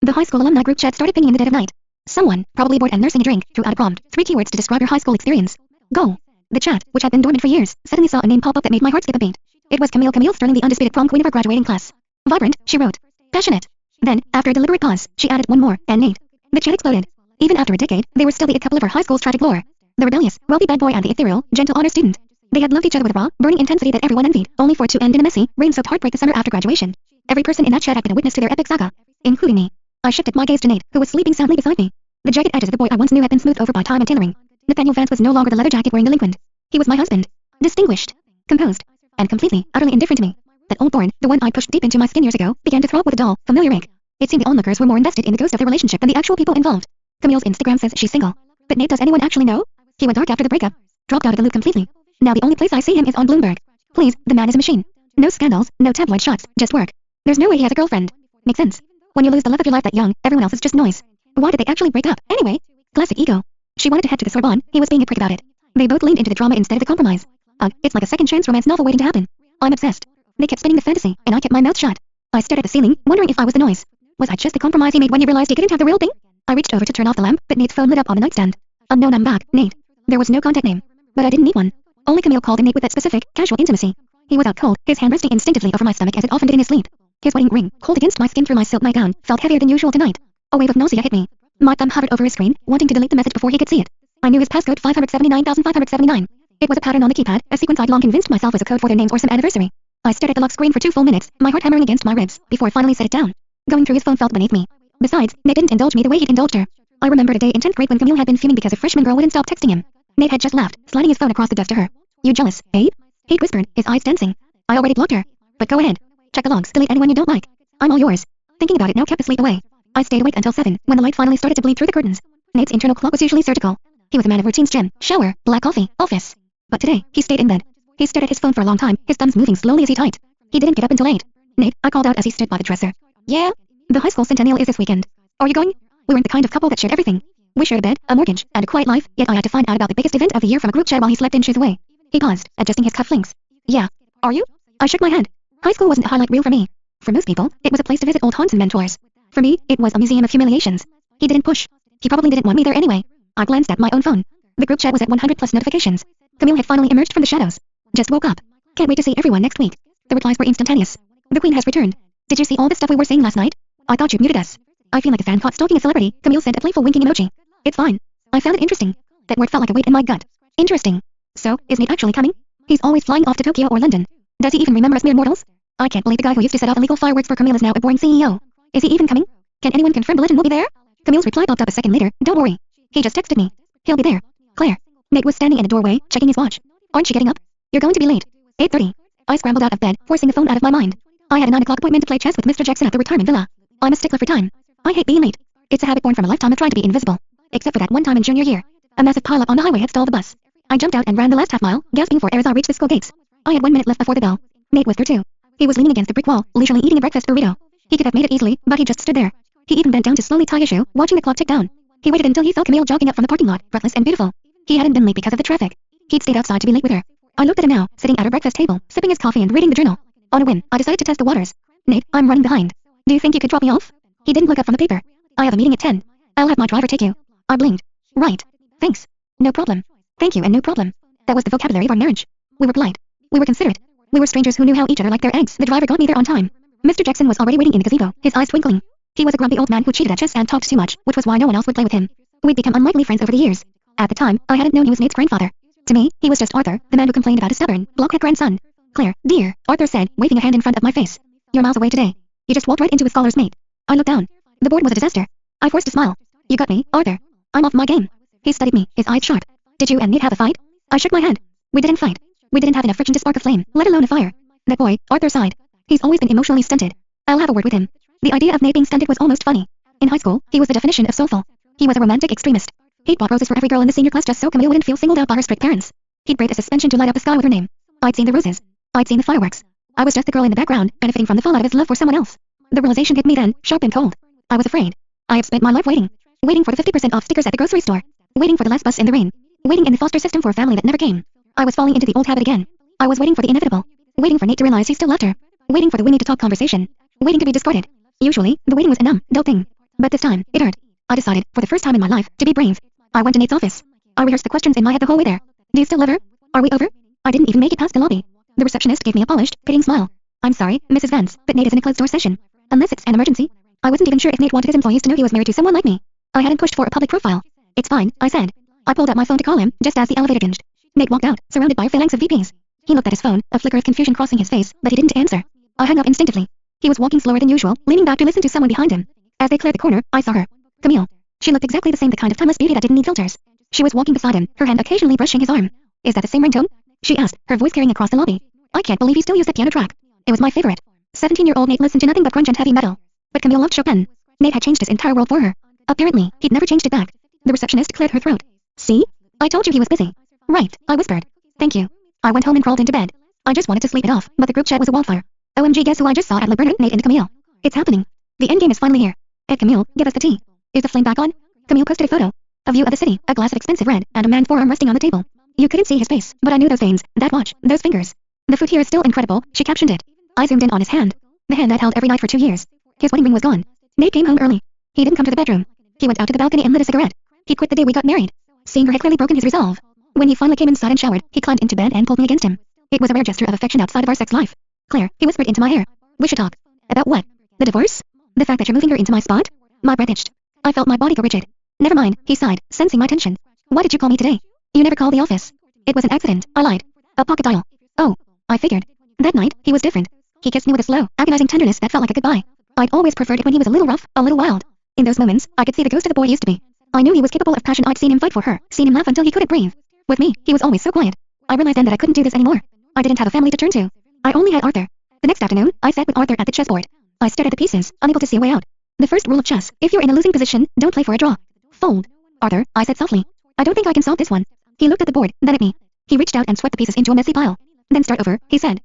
The high school alumni group chat started pinging in the dead of night. Someone, probably bored and nursing a drink, threw out a prompt, 3 keywords to describe your high school experience. Go. The chat, which had been dormant for years, suddenly saw a name pop up that made my heart skip a beat. It was Camille Sterling, the undisputed prom queen of our graduating class. Vibrant, she wrote. Passionate. Then, after a deliberate pause, she added one more, and Nate. The chat exploded. Even after a decade, they were still the it couple of our high school's tragic lore. The rebellious, wealthy bad boy and the ethereal, gentle honor student. They had loved each other with raw, burning intensity that everyone envied, only for it to end in a messy, rain-soaked heartbreak the summer after graduation. Every person in that chat had been a witness to their epic saga, including me. I shifted my gaze to Nate, who was sleeping soundly beside me. The jagged edges of the boy I once knew had been smoothed over by time and tailoring. Nathaniel Vance was no longer the leather jacket-wearing delinquent. He was my husband. Distinguished, composed, and completely, utterly indifferent to me. That old thorn, the one I pushed deep into my skin years ago, began to throb with a dull, familiar ache. It seemed the onlookers were more invested in the ghost of the relationship than the actual people involved. Camille's Instagram says she's single. But Nate, does anyone actually know? He went dark after the breakup. Dropped out of the loop completely. Now the only place I see him is on Bloomberg. Please, the man is a machine. No scandals, no tabloid shots, just work. There's no way he has a girlfriend. Makes sense. When you lose the love of your life that young, everyone else is just noise. Why did they actually break up, anyway? Classic ego. She wanted to head to the Sorbonne, he was being a prick about it. They both leaned into the drama instead of the compromise. Ugh, it's like a second-chance romance novel waiting to happen. I'm obsessed. They kept spinning the fantasy, and I kept my mouth shut. I stared at the ceiling, wondering if I was the noise. Was I just the compromise he made when he realized he couldn't have the real thing? I reached over to turn off the lamp, but Nate's phone lit up on the nightstand. Unknown, I'm back, Nate. There was no contact name. But I didn't need one. Only Camille called him Nate with that specific, casual intimacy. He was out cold, his hand resting instinctively over my stomach as it often did in his sleep. His wedding ring, cold against my skin through my silk nightgown, felt heavier than usual tonight. A wave of nausea hit me. My thumb hovered over his screen, wanting to delete the message before he could see it. I knew his passcode 579,579. It was a pattern on the keypad, a sequence I'd long convinced myself was a code for their names or some anniversary. I stared at the lock screen for 2 full minutes, my heart hammering against my ribs, before I finally set it down. Going through his phone felt beneath me. Besides, Nate didn't indulge me the way he'd indulged her. I remembered a day in 10th grade when Camille had been fuming because a freshman girl wouldn't stop texting him. Nate had just laughed, sliding his phone across the desk to her. You jealous, babe? He whispered, his eyes dancing. I already blocked her. But go ahead. Check the logs, delete anyone you don't like. I'm all yours. Thinking about it now kept the sleep away. I stayed awake until 7, when the light finally started to bleed through the curtains. Nate's internal clock was usually surgical. He was a man of routines: gym, shower, black coffee, office. But today, he stayed in bed. He stared at his phone for a long time, his thumbs moving slowly as he typed. He didn't get up until 8. Nate, I called out as he stood by the dresser. Yeah? The high school centennial is this weekend. Are you going? We weren't the kind of couple that shared everything. We shared a bed, a mortgage, and a quiet life, yet I had to find out about the biggest event of the year from a group chat while he slept inches away. He paused, adjusting his cufflinks. Yeah. Are you? I shook my head. High school wasn't a highlight reel for me. For most people, it was a place to visit old haunts and mentors. For me, it was a museum of humiliations. He didn't push. He probably didn't want me there anyway. I glanced at my own phone. The group chat was at 100 plus notifications. Camille had finally emerged from the shadows. Just woke up. Can't wait to see everyone next week. The replies were instantaneous. The queen has returned. Did you see all the stuff we were saying last night? I thought you muted us. I feel like a fan caught stalking a celebrity. Camille sent a playful winking emoji. It's fine. I found it interesting. That word felt like a weight in my gut. Interesting. So, is Nate actually coming? He's always flying off to Tokyo or London. Does he even remember us mere mortals? I can't believe the guy who used to set off illegal fireworks for Camille is now a boring CEO. Is he even coming? Can anyone confirm the legend will be there? Camille's reply popped up a second later. Don't worry. He just texted me. He'll be there. Claire. Nate was standing in the doorway, checking his watch. Aren't you getting up? You're going to be late. 8:30. I scrambled out of bed, forcing the phone out of my mind. I had a 9 o'clock appointment to play chess with Mr. Jackson at the retirement villa. I'm a stickler for time. I hate being late. It's a habit born from a lifetime of trying to be invisible. Except for that one time in junior year. A massive pileup on the highway had stalled the bus. I jumped out and ran the last half mile, gasping for air as I reached the school gates. I had 1 minute left before the bell. Nate was there too. He was leaning against the brick wall, leisurely eating a breakfast burrito. He could have made it easily, but he just stood there. He even bent down to slowly tie his shoe, watching the clock tick down. He waited until he saw Camille jogging up from the parking lot, breathless and beautiful. He hadn't been late because of the traffic. He'd stayed outside to be late with her. I looked at him now, sitting at her breakfast table, sipping his coffee and reading the journal. On a whim, I decided to test the waters. Nate, I'm running behind. Do you think you could drop me off? He didn't look up from the paper. I have a meeting at 10. I'll have my driver take you. I blinked. Right. Thanks. No problem. Thank you and no problem. That was the vocabulary of our marriage. We were polite. We were considerate. We were strangers who knew how each other liked their eggs. The driver got me there on time. Mr. Jackson was already waiting in the gazebo, his eyes twinkling. He was a grumpy old man who cheated at chess and talked too much, which was why no one else would play with him. We'd become unlikely friends over the years. At the time, I hadn't known he was Nate's grandfather. To me, he was just Arthur, the man who complained about his stubborn, blockhead grandson. Claire, dear, Arthur said, waving a hand in front of my face. You're miles away today. You just walked right into a scholar's mate. I looked down. The board was a disaster. I forced a smile. You got me, Arthur. I'm off my game. He studied me, his eyes sharp. Did you and Nate have a fight? I shook my head. We didn't fight. We didn't have enough friction to spark a flame, let alone a fire. That boy, Arthur sighed. He's always been emotionally stunted. I'll have a word with him. The idea of Nate being stunted was almost funny. In high school, he was the definition of soulful. He was a romantic extremist. He'd bought roses for every girl in the senior class just so Camille wouldn't feel singled out by her strict parents. He'd braid a suspension to light up the sky with her name. I'd seen the roses. I'd seen the fireworks. I was just the girl in the background, benefiting from the fallout of his love for someone else. The realization hit me then, sharp and cold. I was afraid. I had spent my life waiting. Waiting for the 50% off stickers at the grocery store. Waiting for the last bus in the rain. Waiting in the foster system for a family that never came. I was falling into the old habit again. I was waiting for the inevitable. Waiting for Nate to realize he still loved her. Waiting for the we need to talk conversation. Waiting to be discarded. Usually, the waiting was a numb, dull thing. But this time, it hurt. I decided, for the first time in my life, to be brave. I went to Nate's office. I rehearsed the questions in my head the whole way there. Do you still love her? Are we over? I didn't even make it past the lobby. The receptionist gave me a polished, pitying smile. I'm sorry, Mrs. Vance, but Nate is in a closed-door session. Unless it's an emergency. I wasn't even sure if Nate wanted his employees to know he was married to someone like me. I hadn't pushed for a public profile. It's fine, I said. I pulled out my phone to call him, just as the elevator ginged. Nate walked out, surrounded by a phalanx of VPs. He looked at his phone, a flicker of confusion crossing his face, but he didn't answer. I hung up instinctively. He was walking slower than usual, leaning back to listen to someone behind him. As they cleared the corner, I saw her. Camille. She looked exactly the same, the kind of timeless beauty that didn't need filters. She was walking beside him, her hand occasionally brushing his arm. Is that the same ringtone? She asked, her voice carrying across the lobby. I can't believe he still used that piano track. It was my favorite. 17-year-old Nate listened to nothing but grunge and heavy metal. But Camille loved Chopin. Nate had changed his entire world for her. Apparently, he'd never changed it back. The receptionist cleared her throat. See? I told you he was busy. Right, I whispered. Thank you. I went home and crawled into bed. I just wanted to sleep it off, but the group chat was a wildfire. OMG, guess who I just saw at Liberta? Nate and Camille. It's happening. The endgame is finally here. Ed, Camille, give us the tea. Is the flame back on? Camille posted a photo. A view of the city, a glass of expensive red, and a man's forearm resting on the table. You couldn't see his face, but I knew those veins, that watch, those fingers. The food here is still incredible, she captioned it. I zoomed in on his hand. The hand I'd held every night for 2 years. His wedding ring was gone. Nate came home early. He didn't come to the bedroom. He went out to the balcony and lit a cigarette. He quit the day we got married. Seeing her had clearly broken his resolve. When he finally came inside and showered, he climbed into bed and pulled me against him. It was a rare gesture of affection outside of our sex life. Claire, he whispered into my ear. We should talk. About what? The divorce? The fact that you're moving her into my spot? My breath itched. I felt my body go rigid. Never mind, he sighed, sensing my tension. Why did you call me today? You never called the office. It was an accident, I lied. A pocket dial. Oh, I figured. That night, he was different. He kissed me with a slow, agonizing tenderness that felt like a goodbye. I'd always preferred it when he was a little rough, a little wild. In those moments, I could see the ghost of the boy he used to be. I knew he was capable of passion. I'd seen him fight for her, seen him laugh until he couldn't breathe. With me, he was always so quiet. I realized then that I couldn't do this anymore. I didn't have a family to turn to. I only had Arthur. The next afternoon, I sat with Arthur at the chessboard. I stared at the pieces, unable to see a way out. The first rule of chess, if you're in a losing position, don't play for a draw. Fold. Arthur, I said softly. I don't think I can solve this one. He looked at the board, then at me. He reached out and swept the pieces into a messy pile. Then start over, he said.